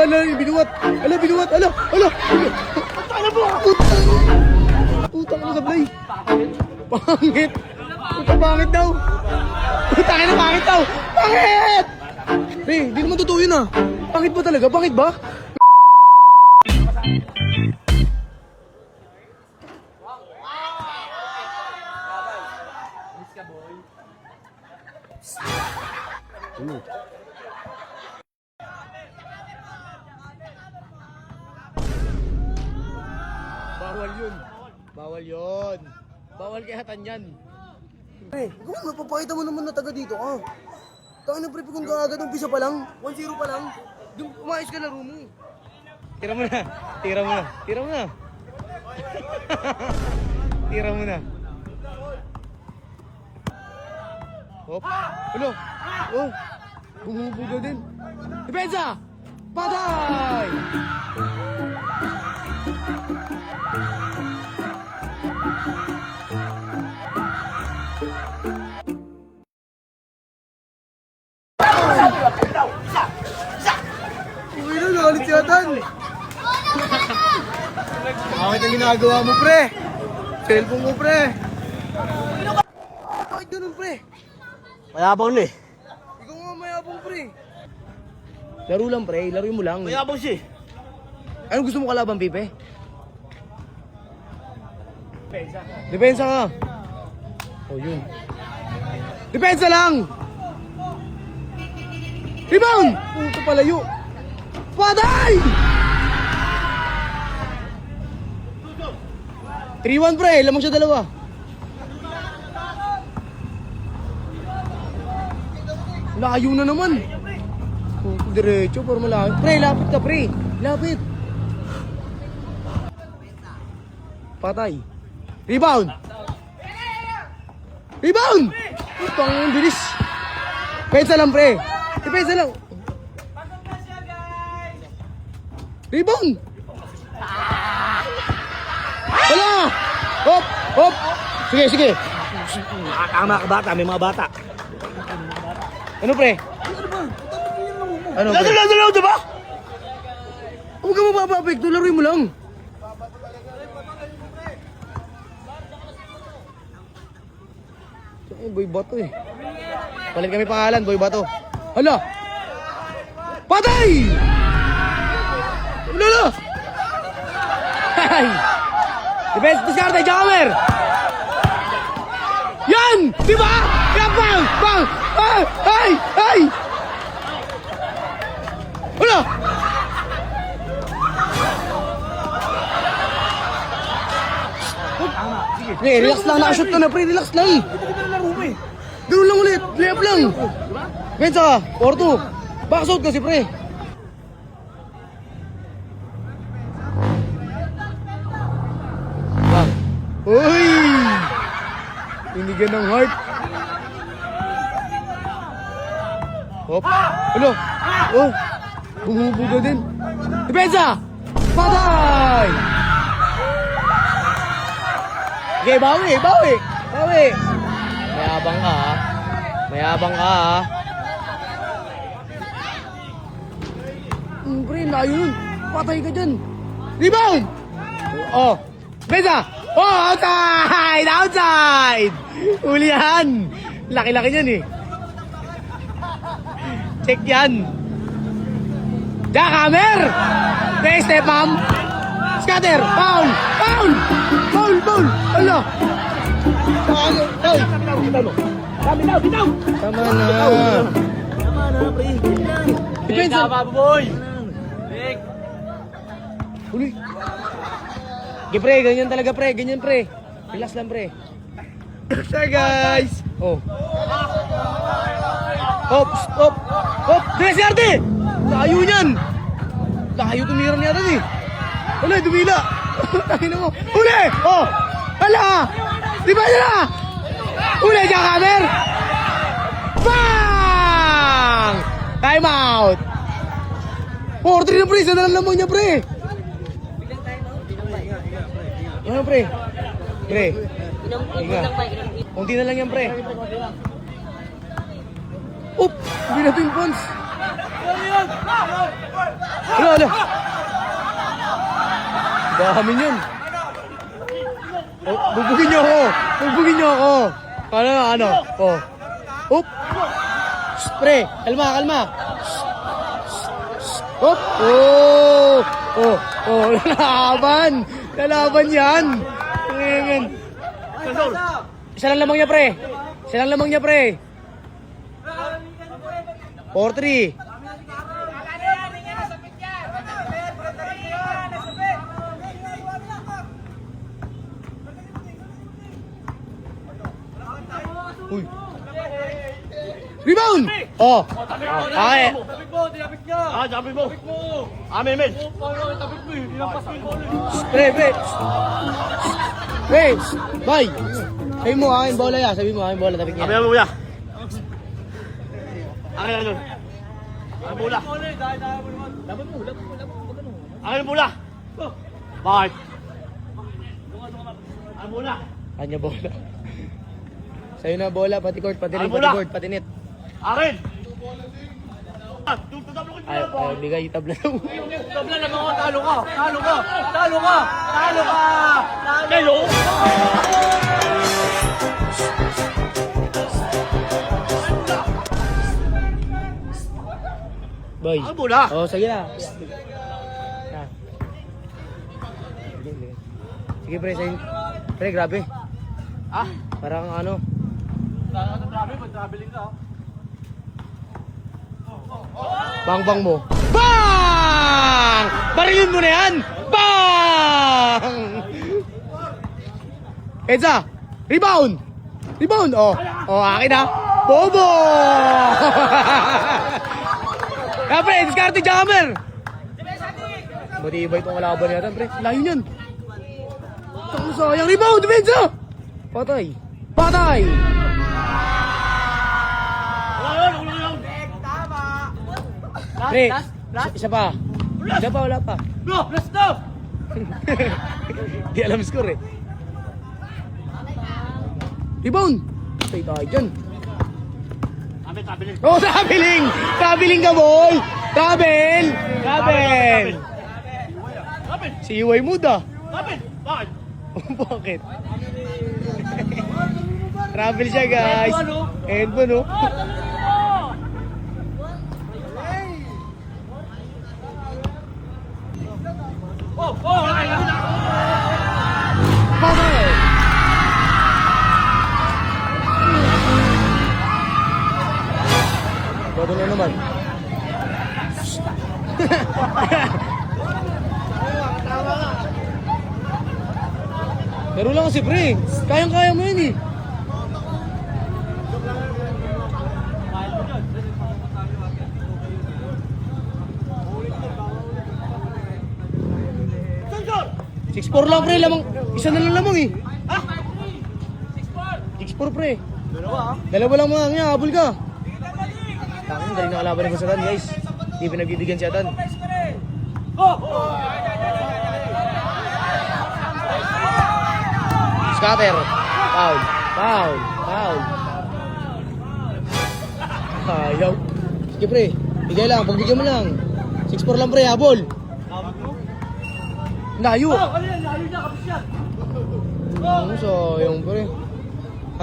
ala, binuwat. Ala, binuwat. Ala. Ano mo? Putang na sablay. Pangit. Puta, pangit daw. Putang na, pangit daw. Pangit! Pre, di naman totoo yun ah. Pangit ba talaga? Pangit ba? Bawal yun. Bawal yun. Bawal kay hatan yan. Pre, gawin mo, papakita mo naman na taga dito ka. Tangin na pre, kung kaagad umpisa pa lang, 1-0 pa lang, umayos ka laro mo. Tira mo na. Tira mo na. Tira mo na. Tira mo na. Hop. Ano? Oh. Bumubuga din. Depensa! Patay! Uy na, galit si Atan. Bakit ang ginagawa mo, pre? Cellphone mo, pre. Bakit ganun, pre? Mayabang na eh. Ikaw nga mayabang, pre. Laro lang, pre. Laro mo lang. Mayabang siya eh. Anong gusto mo kalaban, Pipe? Depensa nga. Oh, yun. Depensa lang! Rebound! Puto palayo. Patay! 3-1, pre. Lamang siya dalawa. Layo na naman. Puto diretso, para malayo. Pre, lapit ka, pre. Lapit. Patay. Rebound! Rebound! Putang, ang bilis. Pensa lang, pre. Depensa lang. Rebound! Wala! Hop! Hop! Sige, sige. Tama ka bata, may mga bata. Ano, pre? Ano, pre? Dalaw, diba? Huwag ka mapapapekto, laruin mo lang. Ay, Boy Bato eh. Palit kami pangalan, Boy Bato. Hala! Patay! Lolo! Hay! Defense, discard, jammer! Yan! Diba? Yan, bang! Bang! Ay! Ay! Hala! Pre, relax lang, nakashoot ka na, pre, relax lang. Ganun lang ulit, layup lang. Bensa, 4-2. Backshot kasi, pre. Bang. Uy! Inigan ng heart. Hop. Ano? Oh, bumubuga din. Depensa! Patay! Okay, bawi. Mayabang ka, ha? Mayabang ka, ha? Pre, layo nun. Patay ka dyan. Rebound! Oh, Beza! Oh, outside! Outside! Uli yan! Laki-laki yan, eh. Check yan. Jackhammer! Next step, ma'am. Scatter! Foul! Foul! Foul! Foul! Ala! Foul! Bitaw! Tama na, pre. Depensa! Boy! Uli! Okay, pre. Ganyan talaga, pre. Ganyan, pre. Relax lang, pre. Sir, guys! Oh. Hop! Hop! Hop! Diresarte! Layo niyan! Layo tumira niya rin, eh. Wala, dumila! Tangina mo! Uli! Oh! Hala! Di ba nila? Uli, jackhammer! Bang! Time out! 4-3 na, pre. Isa na lang lamang niya, pre. Ano, pre? Pre. Hinga. Kunti na lang yan, pre. Oop! Hindi na ito yung pons. Ala. Dami yun. Oh, bubugin niyo ako. Bubugin niyo ako. Ano? Oh. Up. Shh, pre, kalma. Up. Oh, lalaban yan. Ngayon. Isa lang lamang niya, pre. 4-3. Uy. Rebound! Oh. Ay. Sabi mo. Amen. Pre. Bye. Sabi mo aking bola ya. Tapik niya. Sabi mo kuya. Akin ano? Akin bola. Akin bola. Bakit? Akin bola. Kanya bola. Sa'yo na bola, pati court, pati rin, bola. pati court, pati net. Akin. Ay, bigay, tabla daw. Tabla lang ako, talo ka. Kayo? Boy. Akin bola. Oh, sige na. Sige pre, sa'yo. Pre, grabe. Ah? Parang ano. Mag-traveling ka. Bang mo. Bang! Barilin mo na yan! Bang! Edsa! Rebound! Oh, akin na. Bobo! Kaya pre, discarte jammer! Matibay itong kalaban natin, pre. Layo niyan. Ang sayang. Rebound! Defensa! Patay! Pre, isa pa. Wala pa. Bro, let's go! Di alam score eh. Rebound! Patay tayo dyan. Amin, traveling. Oh, traveling! Traveling ka, boy! Travel! Si Iway mood ah. Amin, bakit? Bakit? Travel siya, guys. Headbone, oh. Patay! Bago na naman. Pero lang kasi pre, kayang-kaya mo yun eh. Sensor! 6'4 lang pre, lamang. Isa na lang lamang eh. 6'4 pre. Dalawa lang mga nga, habol ka. Tangin, galing na kalaban ni Satan guys. Hindi pinagbibigyan si Satan. Scatter. Foul. Ayaw. Sige pre, bigay lang, pagbigyan mo lang. 6'4 lang pre, habol. Layo. Layo niya, kapis yan. Ano sayang pre?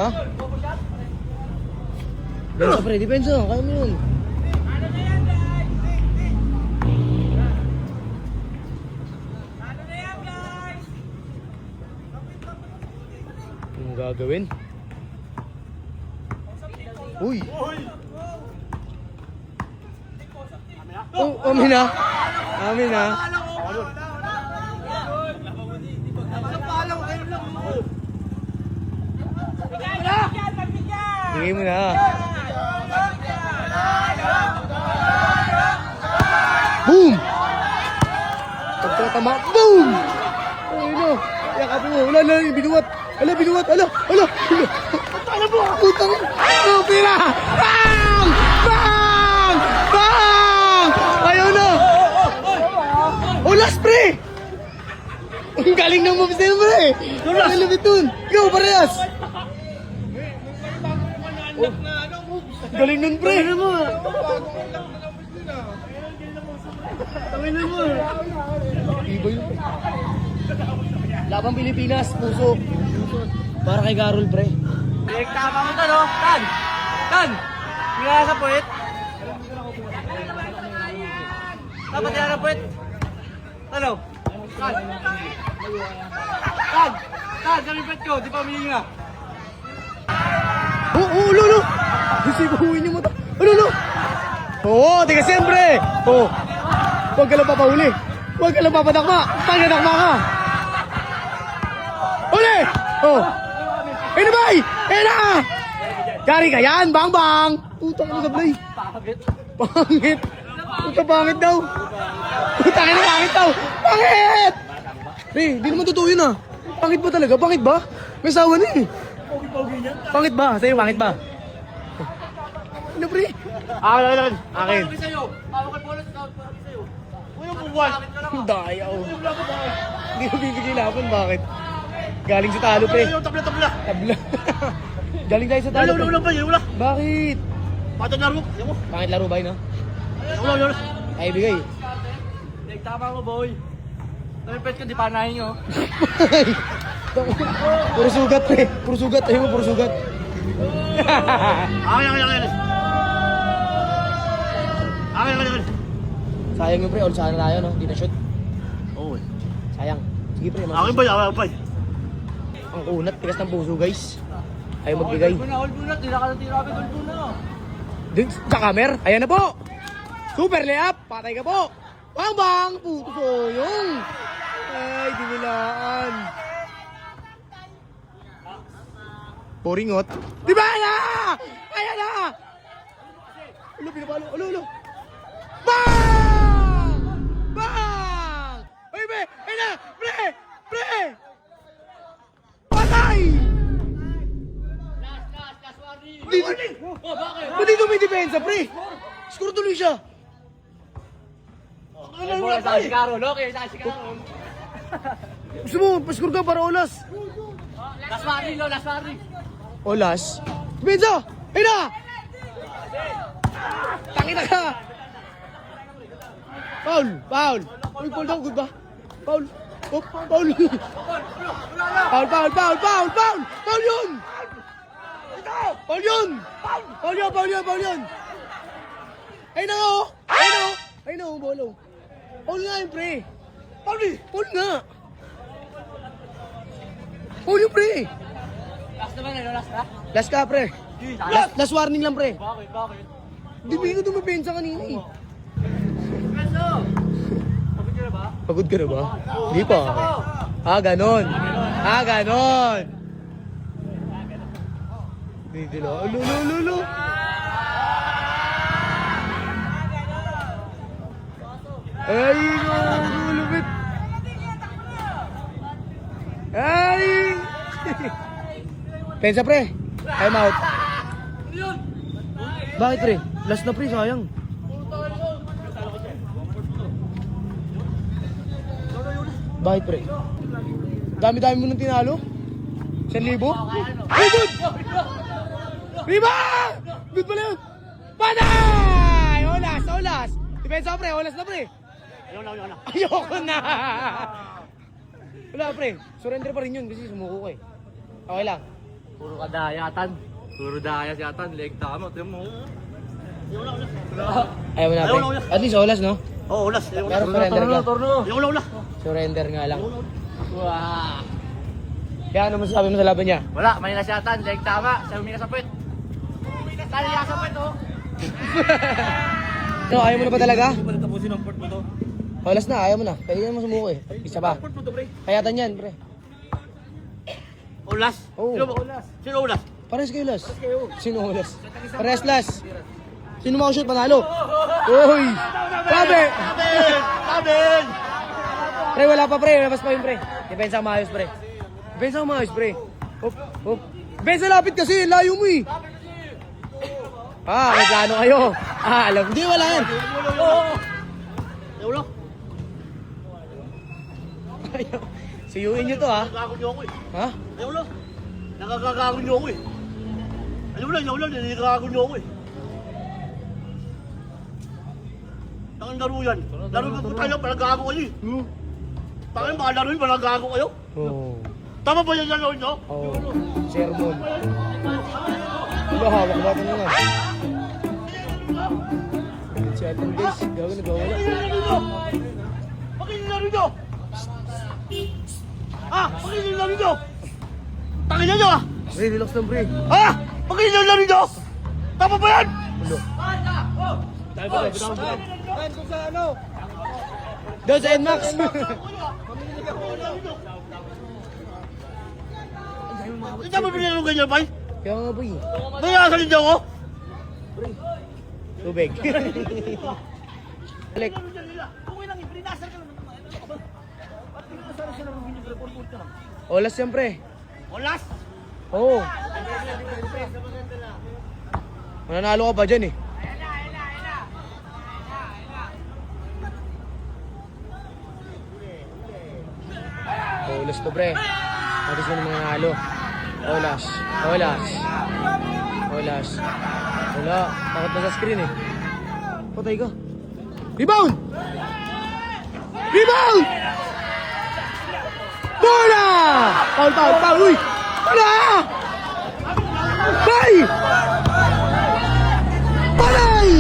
Ha? Depensa pre, depensa. Kaya mo yun. Anong gagawin? Uy! Oh, amin na. Bigay mo na. Boom! Pagkatama, boom! Ay no, yakap mo. Wala, binuwat. Binuwat. Putang. Oh, pira! Bang! Ayaw na! Oh, last pre! Ang galing ng moves na yun, pre! Ang labit dun! Ikaw, parehas! Galing nun, pre! Tangin na mo. Iba yun. Labang Pilipinas, puso. Para kay Garol, pre. Tama mo to, no? Tan! Tan! Hindi ka sa puwet. Dapat yan ang puwet. Ano? Tan! Tan! Tan! Sabi puwet ko, di pa humihinga. Lolo! Sisibuhin niyo mo to. Lolo! Oo, tiga siyempre! Oo. Huwag ka lang papahuli. Huwag ka lang papadakma. Pagkadakma ka. Uli! Oo. Eh na bay! Eh na! Kari ka yan! Bang bang! Puta ka na sablay. Pangit! Puta pangit daw. Puta ka na pangit daw. Pangit! Pre, di naman totoo yun ah. Pangit ba talaga? Pangit ba? May sawa na eh. Pangit ba? Sa'yo pangit ba? Ano pre? Akin. Akin. Sa'yo. Hawak kay Polos. Hawak sa'yo. Uy, buwan. Dayaw. Hindi ko bibigyan laban. Bakit? Galing sa talo pre. Tabla. Tabla. Galing tayo sa talo. Wala pa, wala. Bakit? Pato na ro. Yan mo. Pangit laro ba yun no? Wala. Ay bigay. Tama mo, boy. Sabi puwet ko, di pa nahin nyo. Puro sugat pre. Puro sugat. Ayun mo, puro sugat. Akin. Sayang yun pre. All sana tayo no? Di na shoot. Oo. Sayang. Sige pre. Akin ba? Ang kunat. Tigas ng puso guys. Ayaw magbigay. Hold mo na. Tira ka na tira. Hold mo na. Dun sa kamer. Ayan na po. Super layup. Patay ka po. Bang bang. Puto soyong. Ay, dinilaan. Boringot. Di ba na? Ayan na! Ulo, pinapalo. Ulo. Bang! Bang! Ay, be! Ay na! Pre! Patay! Last warning. Hindi. Oh, bakit? Hindi dumidepensa, pre! Score tuloy siya. Wala sa si Carol. Okay, sa si Carol. Gusto mo, pascore ka para olas. Last warning. Olas? Benza! Ay na! Takita ka! Foul! Uy, foul daw, good ba? Foul! Oh, foul! Foul yun! Foul yun! Ay na oh, bolo. Foul nga yun, pre. Foul nga. Foul yun, pre. Last naman, last na? Last ka, pre. Last warning lang, pre. Bakit? Di ba ko dumapensa kanina eh. Peso! Pagod ka na ba? Pagod ka na ba? Hindi pa. Ganon. Hindi lang. Ulo. Ay, lupit. Ay! Pensa, pre. I'm out. Bakit, pre? Last na, pre. Sayang. Bakit, pre? Dami-dami mo nang tinalo? 1,000? Ay, good! Rebound! Good pala yun! Panay! Olas! Depensa, pre. Olas na, pre. Ayoko na! Wala, pre. Surrender pa rin yun kasi sumuko ka eh. Okay lang. Puro ka dayatan. Puro dayas yatan. Leg tama. Tiyan mo. Ayaw mo na, pre. Ayaw na. At least olas, no? Oo, ulas. Pero surrender ka. Ulas. Surrender nga lang. Wow. Kaya ano masasabi mo sa laban niya? Wala, may nasyatan. Leg tama. Sa huminga sa puwet. Tali sa puwet, oh. No, ayaw mo na ba talaga? Hindi pa natapusin ang port mo to. Olas na, ayaw mo na. Kaya mo sumuko eh. Isa pa. Port mo to, pre. Kayatan yan, pre. Ulas? Oo. Sino ba ulas? Sino ulas? Pares kayo las. Sino olas? Pares las. Sino makashoot panalo? Uy! Sabi! Sabi! Pre, wala pa pre. Labas pa yun, pre. Depensa ang maayos, pre. Depensa ang maayos, pre. Hop. Depensa lapit kasi. Layo mo eh. May plano kayo. Alam. Hindi, wala yan. Ulo. Siyuin nyo to, ha? Nakakago niyo ako eh. Ha? Ulo. Nakakagago niyo ako eh. Ulo. Nakakagago niyo ako eh. Tangan laro yan. Laro ka po tayo, palagago kayo eh. Tangan mga laro yun, palagago kayo. Oo. Tama ba yung laro nyo? Oo. Sermon. Diba, hawak ba ito nga? Si Atan guys, gawin nagawala. Bakit yung laro nyo? Ah, bakit yung laro nyo? Tangin nyo ah! Pre, relax lang pre. Ha? Bakit yung laro nyo? Tama ba yan? Ulo. Tayo ba tayo? Doon sa NMAX. Hindi mo pinalong ganyan, Pai? Kaya nga boy. Nayasalin niyo ako? Tubig. Balik. Olas yan pre. Olas! Oo. Mananalo ka pa dyan eh. Olas to pre. Atis mo ng mga nalo. Olas. Olas. Olas. Wala. Takot na sa screen eh. Patay ka. Rebound! Rebound! Bola! Foul, foul, foul! Uy! Wala! Bay! Palay!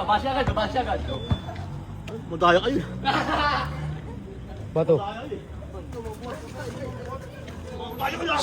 Basi agad. Madaya kayo. Bato. Madaya kayo.